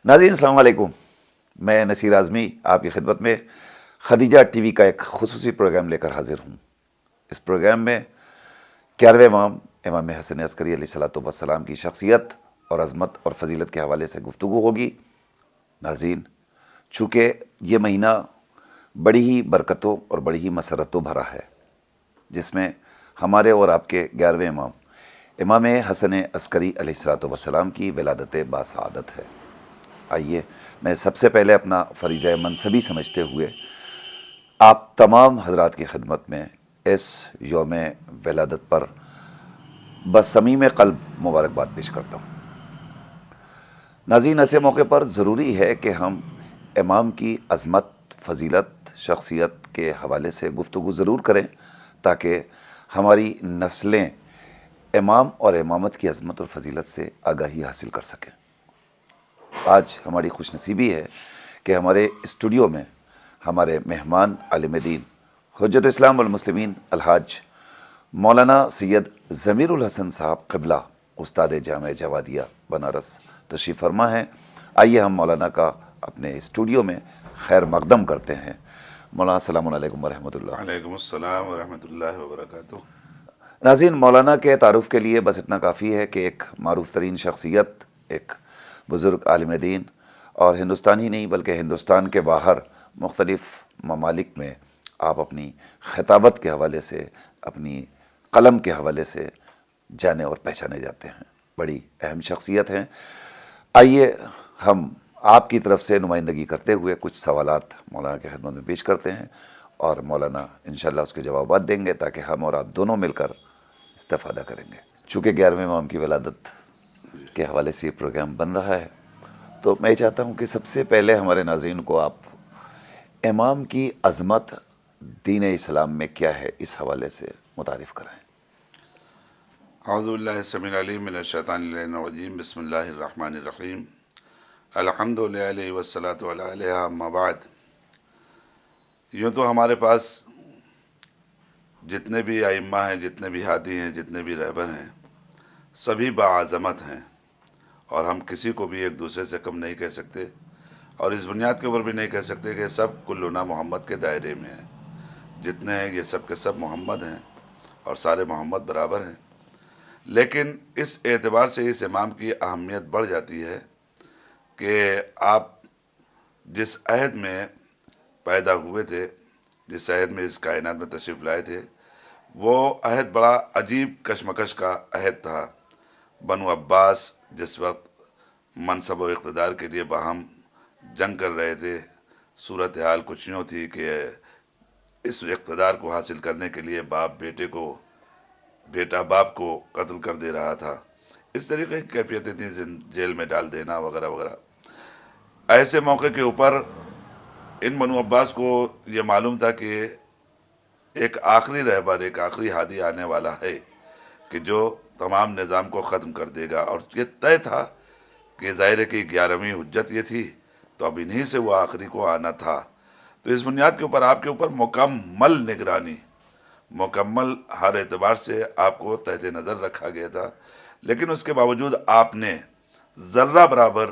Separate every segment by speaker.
Speaker 1: ناظرین السلام علیکم، میں نصیر اعظمی آپ کی خدمت میں خدیجہ ٹی وی کا ایک خصوصی پروگرام لے کر حاضر ہوں۔ اس پروگرام میں 11ویں امام حسن عسکری علیہ الصلوۃ والسلام کی شخصیت اور عظمت اور فضیلت کے حوالے سے گفتگو ہوگی۔ ناظرین، چونکہ یہ مہینہ بڑی ہی برکتوں اور بڑی ہی مسرتوں بھرا ہے، جس میں ہمارے اور آپ کے 11ویں امام حسن عسکری علیہ الصلوۃ والسلام کی ولادت باسعادت ہے۔ آئیے میں سب سے پہلے اپنا فریضہ منصبی سمجھتے ہوئے آپ تمام حضرات کی خدمت میں اس یوم ولادت پر بصمیم قلب مبارکباد پیش کرتا ہوں۔ ناظرین، ایسے موقع پر ضروری ہے کہ ہم امام کی عظمت، فضیلت، شخصیت کے حوالے سے گفتگو ضرور کریں تاکہ ہماری نسلیں امام اور امامت کی عظمت اور فضیلت سے آگاہی حاصل کر سکیں۔ آج ہماری خوش نصیبی ہے کہ ہمارے اسٹوڈیو میں ہمارے مہمان عالم دین، حجت اسلام والمسلمین الحاج مولانا سید ضمیر الحسن صاحب قبلہ، استاد جامعہ جوادیہ بنارس تشریف فرما ہیں۔ آئیے ہم مولانا کا اپنے اسٹوڈیو میں خیر مقدم کرتے ہیں۔ مولانا السلام علیکم ورحمۃ اللہ۔
Speaker 2: وعلیکم السلام ورحمۃ اللہ وبرکاتہ۔
Speaker 1: ناظرین، مولانا کے تعارف کے لیے بس اتنا کافی ہے کہ ایک معروف ترین شخصیت، ایک بزرگ عالم دین، اور ہندوستان ہی نہیں بلکہ ہندوستان کے باہر مختلف ممالک میں آپ اپنی خطابت کے حوالے سے، اپنی قلم کے حوالے سے جانے اور پہچانے جاتے ہیں، بڑی اہم شخصیت ہیں۔ آئیے ہم آپ کی طرف سے نمائندگی کرتے ہوئے کچھ سوالات مولانا کی خدمت میں پیش کرتے ہیں اور مولانا انشاءاللہ اس کے جوابات دیں گے تاکہ ہم اور آپ دونوں مل کر استفادہ کریں گے۔ چونکہ 11ویں امام کی ولادت کے حوالے سے یہ پروگرام بن رہا ہے، تو میں چاہتا ہوں کہ سب سے پہلے ہمارے ناظرین کو آپ امام کی عظمت دین اسلام میں کیا ہے اس حوالے سے متعارف کرائیں۔
Speaker 2: اعوذ باللہ السمیع العلیم من الشیطان اللعین الرجیم، بسم اللہ الرحمن الرحیم، الحمد للہ والصلاۃ علیہ، اما بعد۔ یوں تو ہمارے پاس جتنے بھی ائمہ ہیں، جتنے بھی ہادی ہیں، جتنے بھی رہبر ہیں، سبھی باعظمت ہیں، اور ہم کسی کو بھی ایک دوسرے سے کم نہیں کہہ سکتے، اور اس بنیاد کے اوپر بھی نہیں کہہ سکتے کہ سب کلنا محمد کے دائرے میں ہیں۔ جتنے ہیں یہ سب کے سب محمد ہیں اور سارے محمد برابر ہیں۔ لیکن اس اعتبار سے اس امام کی اہمیت بڑھ جاتی ہے کہ آپ جس عہد میں پیدا ہوئے تھے، جس عہد میں اس کائنات میں تشریف لائے تھے، وہ عہد بڑا عجیب کشمکش کا عہد تھا۔ بنو عباس جس وقت منصب و اقتدار کے لیے باہم جنگ کر رہے تھے، صورتحال کچھ یوں تھی کہ اس اقتدار کو حاصل کرنے کے لیے بیٹا باپ کو قتل کر دے رہا تھا۔ اس طریقے کی کیفیتیں تھیں، جیل میں ڈال دینا وغیرہ وغیرہ۔ ایسے موقع کے اوپر ان بنو عباس کو یہ معلوم تھا کہ ایک آخری رہبر، ایک آخری ہادی آنے والا ہے کہ جو تمام نظام کو ختم کر دے گا، اور یہ طے تھا کہ ظاہر ہے کہ 11ویں حجت یہ تھی، تو اب انہی سے وہ آخری کو آنا تھا۔ تو اس بنیاد کے اوپر آپ کے اوپر مکمل نگرانی، مکمل ہر اعتبار سے آپ کو تحت نظر رکھا گیا تھا، لیکن اس کے باوجود آپ نے ذرہ برابر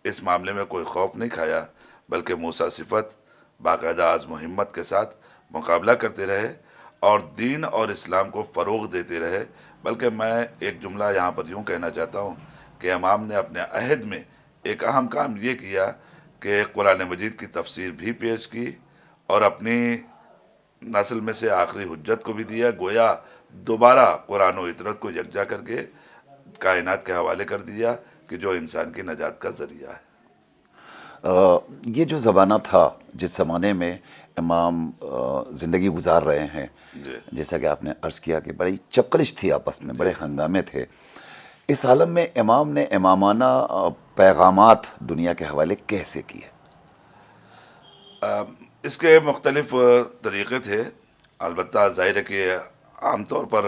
Speaker 2: اس معاملے میں کوئی خوف نہیں کھایا، بلکہ موسیٰ صفت باقاعدہ عزم و ہمت کے ساتھ مقابلہ کرتے رہے اور دین اور اسلام کو فروغ دیتے رہے۔ بلکہ میں ایک جملہ یہاں پر یوں کہنا چاہتا ہوں کہ امام نے اپنے عہد میں ایک اہم کام یہ کیا کہ قرآن مجید کی تفسیر بھی پیش کی اور اپنی نسل میں سے آخری حجت کو بھی دیا، گویا دوبارہ قرآن و اطرت کو یکجا کر کے کائنات کے حوالے کر دیا کہ جو انسان کی نجات کا ذریعہ ہے۔
Speaker 1: یہ جو زمانہ تھا جس زمانے میں امام زندگی گزار رہے ہیں،
Speaker 2: جی،
Speaker 1: جیسا کہ آپ نے عرض کیا کہ بڑی چپکلش تھی، آپس میں بڑے ہنگامے تھے، اس عالم میں امام نے امامانہ پیغامات دنیا کے حوالے کیسے کیے؟
Speaker 2: اس کے مختلف طریقے تھے۔ البتہ ظاہر ہے کہ عام طور پر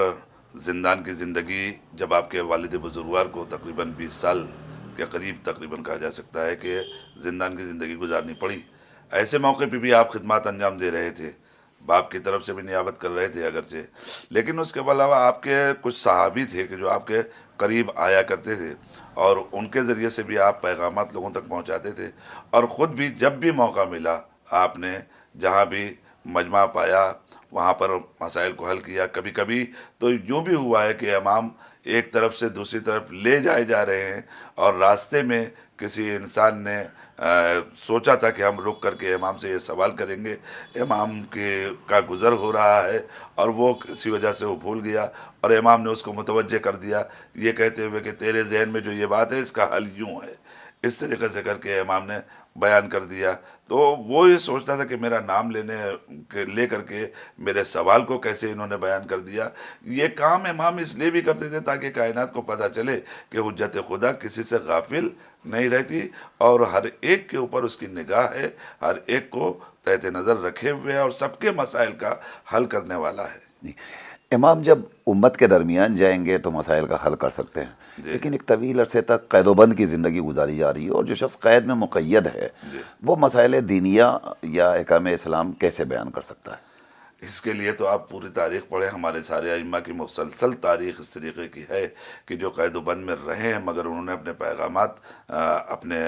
Speaker 2: زندان کی زندگی، جب آپ کے والد بزرگوار کو تقریباً 20 سال کے قریب تقریباً کہا جا سکتا ہے کہ زندان کی زندگی گزارنی پڑی، ایسے موقع پہ بھی آپ خدمات انجام دے رہے تھے۔ باپ کی طرف سے بھی نیابت کر رہے تھے اگرچہ، لیکن اس کے علاوہ آپ کے کچھ صحابی تھے کہ جو آپ کے قریب آیا کرتے تھے، اور ان کے ذریعے سے بھی آپ پیغامات لوگوں تک پہنچاتے تھے، اور خود بھی جب بھی موقع ملا آپ نے جہاں بھی مجمع پایا وہاں پر مسائل کو حل کیا۔ کبھی کبھی تو یوں بھی ہوا ہے کہ امام ایک طرف سے دوسری طرف لے جائے جا رہے ہیں، اور راستے میں کسی انسان نے سوچا تھا کہ ہم رک کر کے امام سے یہ سوال کریں گے، امام کا گزر ہو رہا ہے، اور وہ کسی وجہ سے وہ بھول گیا، اور امام نے اس کو متوجہ کر دیا یہ کہتے ہوئے کہ تیرے ذہن میں جو یہ بات ہے اس کا حل یوں ہے، اس طریقے سے کر کے امام نے بیان کر دیا۔ تو وہ یہ سوچتا تھا کہ میرا نام لے کر کے میرے سوال کو کیسے انہوں نے بیان کر دیا۔ یہ کام امام اس لیے بھی کرتے تھے تاکہ کائنات کو پتہ چلے کہ حجت خدا کسی سے غافل نہیں رہتی، اور ہر ایک کے اوپر اس کی نگاہ ہے، ہر ایک کو تحت نظر رکھے ہوئے ہے، اور سب کے مسائل کا حل کرنے والا ہے۔
Speaker 1: جی، امام جب امت کے درمیان جائیں گے تو مسائل کا حل کر سکتے ہیں،
Speaker 2: جی
Speaker 1: لیکن ایک طویل عرصے تک قید و بند کی زندگی گزاری جا رہی ہے، اور جو شخص قید میں مقید ہے
Speaker 2: جی،
Speaker 1: وہ مسائل دینیہ یا احکام اسلام کیسے بیان کر سکتا ہے؟
Speaker 2: اس کے لیے تو آپ پوری تاریخ پڑھیں، ہمارے سارے ائمہ کی مسلسل تاریخ اس طریقے کی ہے کہ جو قید و بند میں رہے ہیں مگر انہوں نے اپنے پیغامات اپنے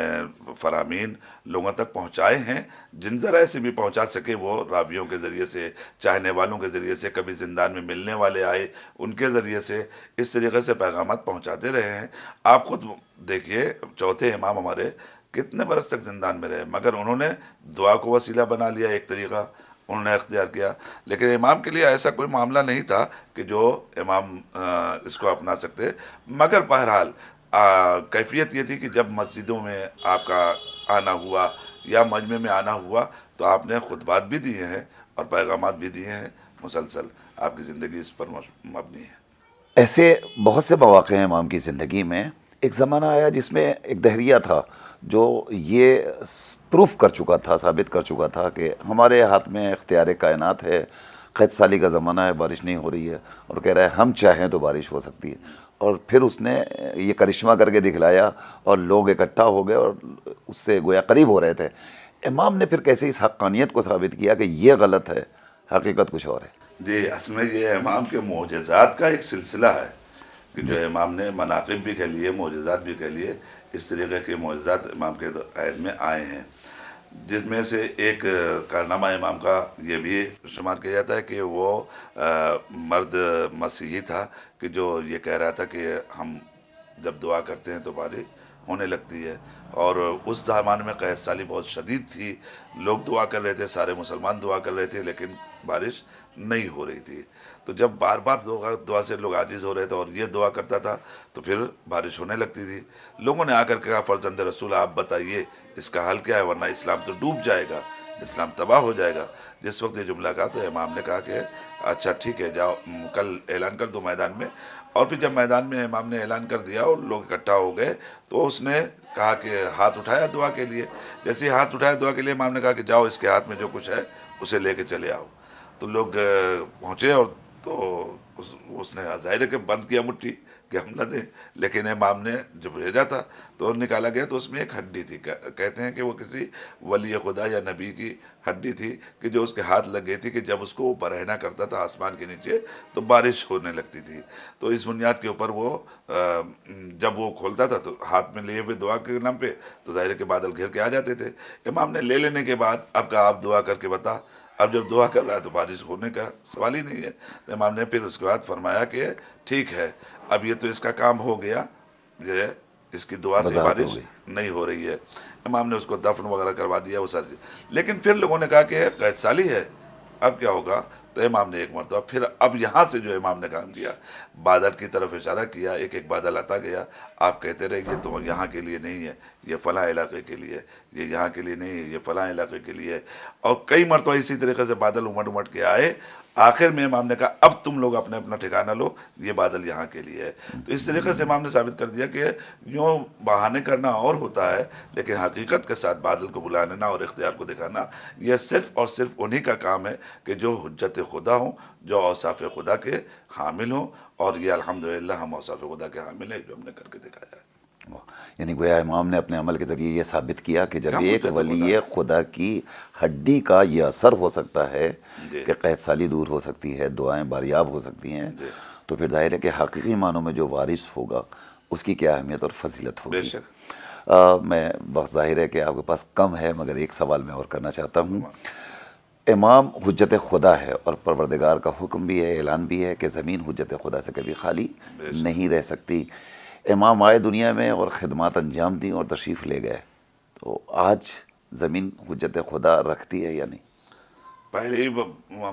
Speaker 2: فرامین لوگوں تک پہنچائے ہیں، جن ذرائع سے بھی پہنچا سکے، وہ راویوں کے ذریعے سے، چاہنے والوں کے ذریعے سے، کبھی زندان میں ملنے والے آئے ان کے ذریعے سے، اس طریقے سے پیغامات پہنچاتے رہے ہیں۔ آپ خود دیکھیے چوتھے امام ہمارے کتنے برس تک زندان میں رہے، مگر انہوں نے دعا کو وسیلہ بنا لیا، ایک طریقہ انہوں نے اختیار کیا، لیکن امام کے لیے ایسا کوئی معاملہ نہیں تھا کہ جو امام اس کو اپنا سکتے، مگر بہرحال کیفیت یہ تھی کہ جب مسجدوں میں آپ کا آنا ہوا یا مجمع میں آنا ہوا تو آپ نے خطبات بھی دیے ہیں اور پیغامات بھی دیے ہیں، مسلسل آپ کی زندگی اس پر مبنی ہے۔
Speaker 1: ایسے بہت سے مواقع ہیں امام کی زندگی میں۔ ایک زمانہ آیا جس میں ایک دہریہ تھا جو یہ پروف کر چکا تھا، ثابت کر چکا تھا کہ ہمارے ہاتھ میں اختیار کائنات ہے، قحط سالی کا زمانہ ہے، بارش نہیں ہو رہی ہے، اور کہہ رہا ہے ہم چاہیں تو بارش ہو سکتی ہے، اور پھر اس نے یہ کرشمہ کر کے دکھلایا اور لوگ اکٹھا ہو گئے اور اس سے گویا قریب ہو رہے تھے۔ امام نے پھر کیسے اس حقانیت کو ثابت کیا کہ یہ غلط ہے، حقیقت کچھ اور ہے؟
Speaker 2: جی، اصل میں یہ امام کے معجزات کا ایک سلسلہ ہے کہ جو امام نے مناقب بھی کہہ لیے، معجزات بھی کہہ لیے، اس طریقے کے معجزات امام کے عہد میں آئے ہیں، جس میں سے ایک کارنامہ امام کا یہ بھی شمار کیا جاتا ہے کہ وہ مرد مسیحی تھا کہ جو یہ کہہ رہا تھا کہ ہم جب دعا کرتے ہیں تو بارش ہونے لگتی ہے، اور اس زمانے میں قحط سالی بہت شدید تھی، لوگ دعا کر رہے تھے، سارے مسلمان دعا کر رہے تھے، لیکن بارش نہیں ہو رہی تھی۔ تو جب بار بار دعا سے لوگ عاجز ہو رہے تھے اور یہ دعا کرتا تھا تو پھر بارش ہونے لگتی تھی۔ لوگوں نے آ کر کے کہا فرزند رسول آپ بتائیے اس کا حل کیا ہے، ورنہ اسلام تو ڈوب جائے گا، اسلام تباہ ہو جائے گا۔ جس وقت یہ جملہ کہا تو امام نے کہا کہ اچھا ٹھیک ہے، جاؤ کل اعلان کر دو میدان میں۔ اور پھر جب میدان میں امام نے اعلان کر دیا اور لوگ اکٹھا ہو گئے تو اس نے کہا کہ ہاتھ اٹھایا دعا کے لیے، جیسے ہی ہاتھ اٹھایا دعا کے لیے امام نے کہا کہ جاؤ اس کے ہاتھ میں جو کچھ ہے اسے لے کے چلے آؤ۔ تو لوگ پہنچے اور تو اس نے ظاہر ہے کہ بند کیا مٹھی کہ ہم نہ دیں، لیکن امام نے جب بھیجا تھا تو نکالا گیا تو اس میں ایک ہڈی تھی، کہتے ہیں کہ وہ کسی ولی خدا یا نبی کی ہڈی تھی کہ جو اس کے ہاتھ لگ گئی تھی کہ جب اس کو اوپر رہنا کرتا تھا آسمان کے نیچے تو بارش ہونے لگتی تھی۔ تو اس بنیاد کے اوپر وہ جب وہ کھولتا تھا تو ہاتھ میں لیے ہوئے دعا کے نام پہ تو ظاہر ہے کہ بادل گھر کے آ جاتے تھے۔ امام نے لے لینے کے بعد اب کہا آپ دعا کر کے بتا، اب جب دعا کر رہا ہے تو بارش ہونے کا سوال ہی نہیں ہے۔ تو امام نے پھر اس کے بعد فرمایا کہ ٹھیک ہے اب یہ تو اس کا کام ہو گیا، یہ اس کی دعا سے
Speaker 1: وضاحت ہو
Speaker 2: بارش
Speaker 1: گئی۔
Speaker 2: نہیں ہو رہی ہے۔ امام نے اس کو دفن وغیرہ کروا دیا وہ سر، لیکن پھر لوگوں نے کہا کہ قحط سالی ہے اب کیا ہوگا؟ تو امام نے ایک مرتبہ پھر اب یہاں سے جو امام نے کام کیا، بادل کی طرف اشارہ کیا، ایک ایک بادل آتا گیا، آپ کہتے رہیے تو یہاں کے لیے نہیں ہے، یہ فلاں علاقے کے لیے، یہ یہاں کے لیے نہیں ہے، یہ فلاں علاقے کے لیے ہے۔ اور کئی مرتبہ اسی طریقے سے بادل امٹ امٹ کے آئے، آخر میں امام نے کہا اب تم لوگ اپنے اپنا ٹھکانہ لو، یہ بادل یہاں کے لیے ہے۔ تو اس طریقے سے امام نے ثابت کر دیا کہ یوں بہانے کرنا اور ہوتا ہے، لیکن حقیقت کے ساتھ بادل کو بلانا اور اختیار کو دکھانا یہ صرف اور صرف انہی کا کام ہے کہ جو حجت خدا ہوں، جو اوصاف خدا کے حامل ہوں، اور یہ الحمدللہ ہم اوصاف خدا کے حامل ہیں جو ہم نے کر کے دکھایا ہے۔
Speaker 1: یعنی گویا امام نے اپنے عمل کے ذریعے یہ ثابت کیا کہ جب
Speaker 2: کیا
Speaker 1: ایک
Speaker 2: حجت
Speaker 1: ولی خدا کی ہڈی کا یہ اثر ہو سکتا ہے
Speaker 2: جی
Speaker 1: کہ قحط سالی دور ہو سکتی ہے، دعائیں باریاب ہو سکتی ہیں،
Speaker 2: جی
Speaker 1: تو پھر ظاہر ہے کہ حقیقی معنوں میں جو وارث ہوگا اس کی کیا اہمیت اور فضیلت
Speaker 2: بے
Speaker 1: ہوگی۔
Speaker 2: شک
Speaker 1: میں وقت ظاہر ہے کہ آپ کے پاس کم ہے، مگر ایک سوال میں اور کرنا چاہتا ہوں۔ امام حجت خدا ہے اور پروردگار کا حکم بھی ہے، اعلان بھی ہے کہ زمین حجت خدا سے کبھی خالی
Speaker 2: بے شک
Speaker 1: نہیں رہ سکتی۔ امام آئے دنیا میں اور خدمات انجام دیں اور تشریف لے گئے، تو آج زمین حجت خدا رکھتی ہے یا نہیں؟
Speaker 2: پہلے ہی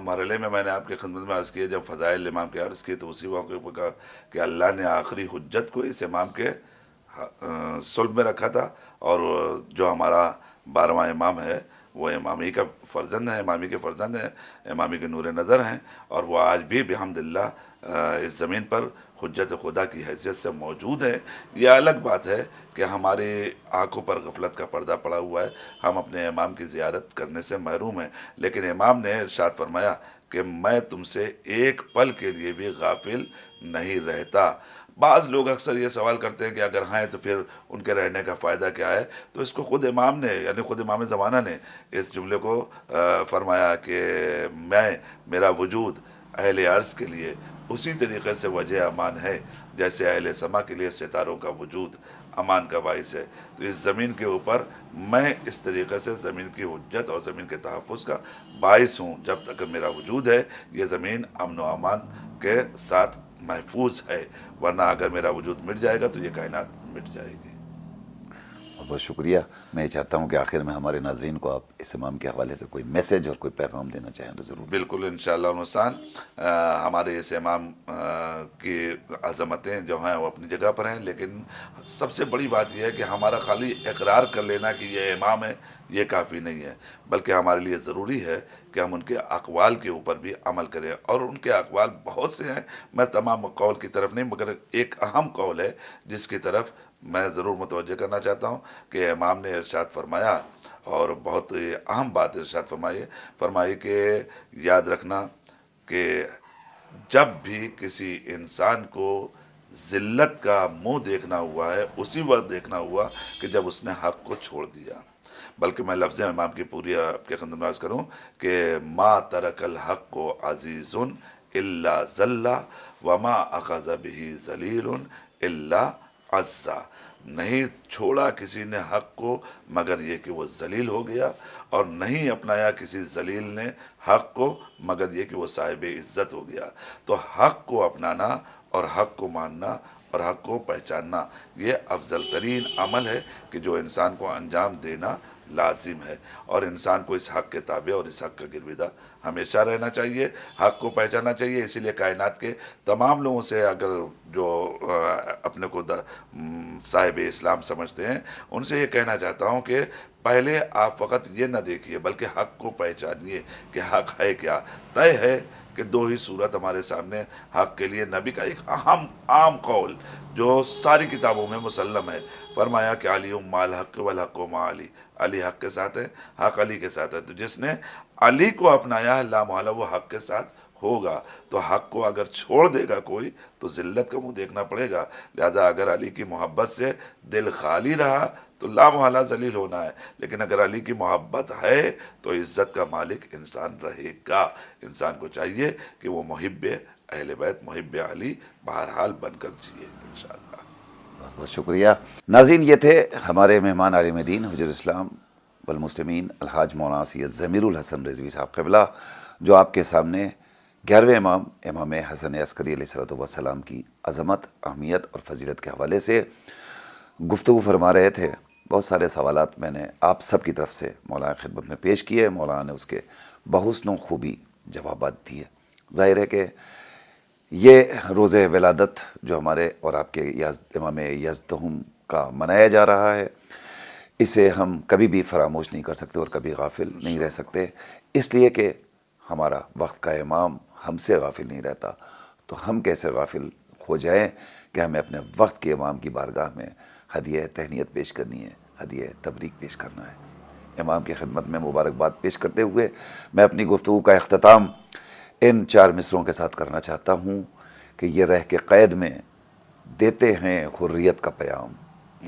Speaker 2: مرحلے میں نے آپ کی خدمت میں عرض کیا، جب فضائل امام کے عرض کی تو اسی موقع پر کہا کہ اللہ نے آخری حجت کو اس امام کے صلب میں رکھا تھا، اور جو ہمارا 12واں امام ہے وہ امامی کا فرزند ہے، امامی کے فرزند ہیں، امامی کے نور نظر ہیں، اور وہ آج بھی بحمداللہ اس زمین پر حجت خدا کی حیثیت سے موجود ہے۔ یہ الگ بات ہے کہ ہماری آنکھوں پر غفلت کا پردہ پڑا ہوا ہے، ہم اپنے امام کی زیارت کرنے سے محروم ہیں، لیکن امام نے ارشاد فرمایا کہ میں تم سے ایک پل کے لیے بھی غافل نہیں رہتا۔ بعض لوگ اکثر یہ سوال کرتے ہیں کہ اگر ہیں تو پھر ان کے رہنے کا فائدہ کیا ہے، تو اس کو خود امام نے، یعنی خود امام زمانہ نے اس جملے کو فرمایا کہ میرا وجود اہل عرض کے لیے اسی طریقے سے وجہ امان ہے جیسے اہل سما کے لیے ستاروں کا وجود امان کا باعث ہے۔ تو اس زمین کے اوپر میں اس طریقے سے زمین کی حجت اور زمین کے تحفظ کا باعث ہوں۔ جب تک میرا وجود ہے یہ زمین امن و امان کے ساتھ محفوظ ہے، ورنہ اگر میرا وجود مٹ جائے گا تو یہ کائنات مٹ جائے گی۔
Speaker 1: بہت بہت شکریہ۔ میں یہ چاہتا ہوں کہ آخر میں ہمارے ناظرین کو آپ اس امام کے حوالے سے کوئی میسیج اور کوئی پیغام دینا چاہیں تو ضرور۔
Speaker 2: بالکل انشاءاللہ المستعان، ہمارے اس امام کی عظمتیں جو ہیں وہ اپنی جگہ پر ہیں، لیکن سب سے بڑی بات یہ ہے کہ ہمارا خالی اقرار کر لینا کہ یہ امام ہے یہ کافی نہیں ہے، بلکہ ہمارے لیے ضروری ہے کہ ہم ان کے اقوال کے اوپر بھی عمل کریں، اور ان کے اقوال بہت سے ہیں۔ میں تمام قول کی طرف نہیں، مگر ایک اہم قول ہے جس کی طرف میں ضرور متوجہ کرنا چاہتا ہوں کہ امام نے ارشاد فرمایا، اور بہت اہم بات ارشاد فرمائی کہ یاد رکھنا کہ جب بھی کسی انسان کو ذلت کا منہ دیکھنا ہوا ہے اسی وقت دیکھنا ہوا کہ جب اس نے حق کو چھوڑ دیا۔ بلکہ میں لفظ امام کی پوری آپ کے خدمت میں عرض کروں کہ ما ترک الحق کو عزیز الا ذل وما اخذ به ذلیل الا عزا۔ نہیں چھوڑا کسی نے حق کو مگر یہ کہ وہ ذلیل ہو گیا، اور نہیں اپنایا کسی ذلیل نے حق کو مگر یہ کہ وہ صاحب عزت ہو گیا۔ تو حق کو اپنانا اور حق کو ماننا اور حق کو پہچاننا یہ افضل ترین عمل ہے کہ جو انسان کو انجام دینا لازم ہے، اور انسان کو اس حق کے تابع اور اس حق کا گرویدہ ہمیشہ رہنا چاہیے، حق کو پہچاننا چاہیے۔ اسی لیے کائنات کے تمام لوگوں سے اگر جو اپنے کو صاحب اسلام سمجھتے ہیں ان سے یہ کہنا چاہتا ہوں کہ پہلے آپ فقط یہ نہ دیکھیے بلکہ حق کو پہچانیے کہ حق ہے کیا۔ طے ہے کہ دو ہی صورت ہمارے سامنے حق کے لیے، نبی کا ایک اہم عام قول جو ساری کتابوں میں مسلم ہے، فرمایا کہ علی مع الحق والحق مع علی، علی حق کے ساتھ ہے، حق علی کے ساتھ ہے۔ تو جس نے علی کو اپنایا ہے لا محالہ وہ حق کے ساتھ ہوگا۔ تو حق کو اگر چھوڑ دے گا کوئی تو ذلت کا منہ دیکھنا پڑے گا۔ لہذا اگر علی کی محبت سے دل خالی رہا تو لا محالہ ذلیل ہونا ہے، لیکن اگر علی کی محبت ہے تو عزت کا مالک انسان رہے گا۔ انسان کو چاہیے کہ وہ محب اہل بیت، محب علی بہرحال بن کر جیے انشاءاللہ۔
Speaker 1: بہت بہت شکریہ۔ ناظرین، یہ تھے ہمارے مہمان عالم دین حجت اسلام والمسلمین الحاج مولانا سید ضمیر الحسن رضوی صاحب قبلہ، جو آپ کے سامنے 11ویں امام حسن عسکری علیہ الصلوۃ والسلام کی عظمت، اہمیت اور فضیلت کے حوالے سے گفتگو فرما رہے تھے۔ بہت سارے سوالات میں نے آپ سب کی طرف سے مولانا کی خدمت میں پیش کیے، مولانا نے اس کے بحسن و خوبی جوابات دیے۔ ظاہر ہے کہ یہ روز ولادت جو ہمارے اور آپ کے امام یزدہم کا منایا جا رہا ہے، اسے ہم کبھی بھی فراموش نہیں کر سکتے اور کبھی غافل نہیں رہ سکتے، اس لیے کہ ہمارا وقت کا امام ہم سے غافل نہیں رہتا، تو ہم کیسے غافل ہو جائیں کہ ہمیں اپنے وقت کے امام کی بارگاہ میں ہدیہ تہنیت پیش کرنی ہے، ہدیہ تبریک پیش کرنا ہے۔ امام کی خدمت میں مبارکباد پیش کرتے ہوئے میں اپنی گفتگو کا اختتام ان 4 مصروں کے ساتھ کرنا چاہتا ہوں کہ یہ رہ کے قید میں دیتے ہیں حریت کا پیام،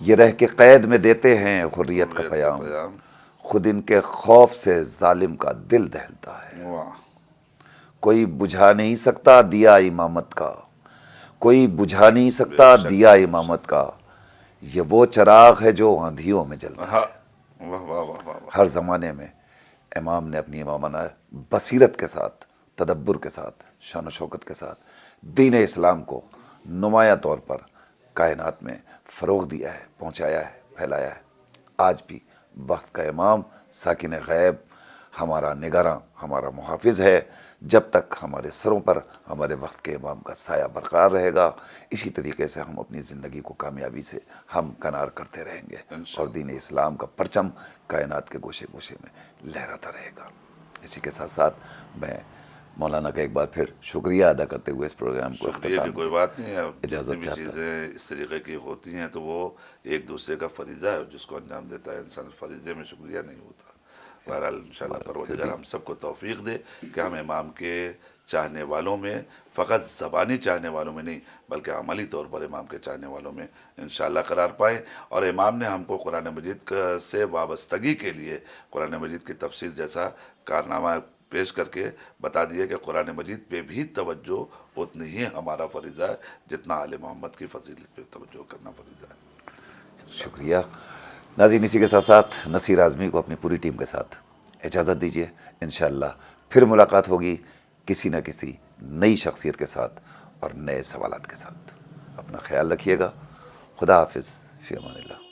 Speaker 1: یہ رہ کے قید میں دیتے ہیں حریت کا پیام، خود ان کے خوف سے ظالم کا دل دہلتا ہے۔
Speaker 2: واہ،
Speaker 1: کوئی بجھا نہیں سکتا دیا امامت کا، کوئی بجھا نہیں سکتا
Speaker 2: بے شک،
Speaker 1: دیا امامت کا، یہ وہ چراغ ہے جو آندھیوں میں جلتا ہے۔
Speaker 2: ہاں، واہ واہ واہ واہ واہ،
Speaker 1: ہر زمانے میں امام نے اپنی امامانہ بصیرت کے ساتھ، تدبر کے ساتھ، شان و شوکت کے ساتھ دین اسلام کو نمایاں طور پر کائنات میں فروغ دیا ہے، پہنچایا ہے، پھیلایا ہے۔ آج بھی وقت کا امام ساکن غیب ہمارا نگراں، ہمارا محافظ ہے۔ جب تک ہمارے سروں پر ہمارے وقت کے امام کا سایہ برقرار رہے گا، اسی طریقے سے ہم اپنی زندگی کو کامیابی سے ہم کنار کرتے رہیں گے، اور دین اسلام کا پرچم کائنات کے گوشے گوشے میں لہراتا رہے گا۔ اسی کے ساتھ ساتھ میں مولانا کا ایک بار پھر شکریہ ادا کرتے ہوئے اس پروگرام کو
Speaker 2: شکریہ کی کوئی بات نہیں ہے۔ جتنی
Speaker 1: اجازت
Speaker 2: بھی
Speaker 1: چاہتا ہوں۔
Speaker 2: چیزیں اس طریقے کی ہوتی ہیں تو وہ ایک دوسرے کا فریضہ ہے، جس کو انجام دیتا ہے انسان، فریضے میں شکریہ نہیں ہوتا۔ بہرحال انشاءاللہ پروردگار ہم سب کو توفیق دے کہ ہم امام کے چاہنے والوں میں، فقط زبانی چاہنے والوں میں نہیں بلکہ عملی طور پر امام کے چاہنے والوں میں انشاءاللہ قرار پائیں۔ اور امام نے ہم کو قرآن مجید سے وابستگی کے لیے قرآن مجید کی تفسیر جیسا کارنامہ پیش کر کے بتا دیا کہ قرآن مجید پہ بھی توجہ اتنی ہی ہمارا فریضہ ہے جتنا آل محمد کی فضیلت پہ توجہ کرنا فریضہ ہے۔
Speaker 1: شکریہ ناظرین، اسی کے ساتھ ساتھ نصیر اعظمی کو اپنی پوری ٹیم کے ساتھ اجازت دیجیے۔ انشاءاللہ پھر ملاقات ہوگی کسی نہ کسی نئی شخصیت کے ساتھ اور نئے سوالات کے ساتھ۔ اپنا خیال رکھیے گا۔ خدا حافظ، فی امان اللہ۔